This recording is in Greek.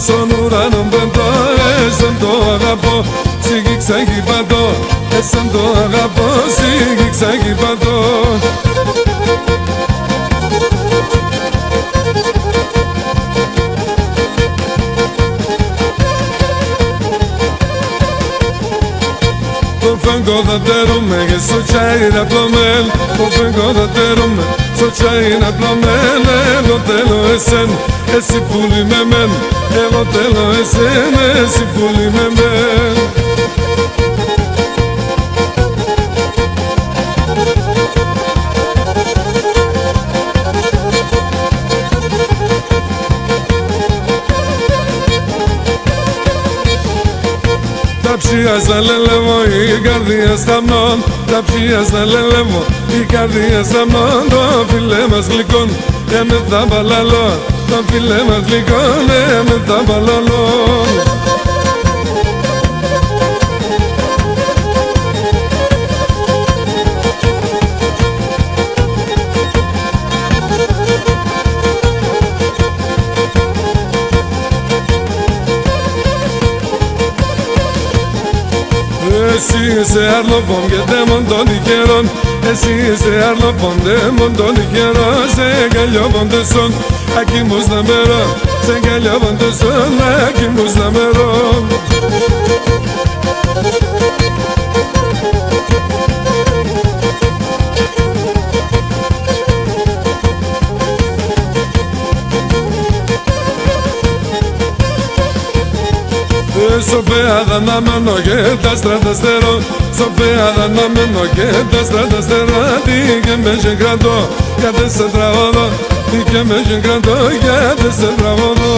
στον ουρανό πεντώ, εσεν το αγαπώ, σιγήξα κι παντώ, εσεν το αγαπώ, σιγήξα κι παντώ. Το φέγγω θα τέρουμε και στο τσάι να πλωμέν, το φέγγω θα τέρουμε στο τσάι να πλωμέν. Εγώ θέλω εσέν, εσύ πουλί με μεν, εγώ θέλω εσέν, εσύ πουλί με μεν. Τα ψία στα λελεύω, η καρδία σταμνών. Τα ψία στα λελεύω, η καρδία σταμνών. Το φιλέ μας γλυκόν, με τα παλαλό. Το φιλέ μας γλυκόν, με τα παλαλό. Εσύ είσαι αρλοπον και δέμον των τυχερών, εσύ είσαι αρλοπον δέμον των τυχερών. Σε εγκαλιόπον τεσόν, ακεί μου στα μερό, σε εγκαλιόπον τεσόν, ακεί μου στα μερό. Στο πέαδα να μένω και τα στραταστερώ, στο πέαδα να μένω και τα στραταστερώ. Τι και με κρατώ, γιατί σε τραγωδώ, τι και με κρατώ, γιατί σε τραγωδώ.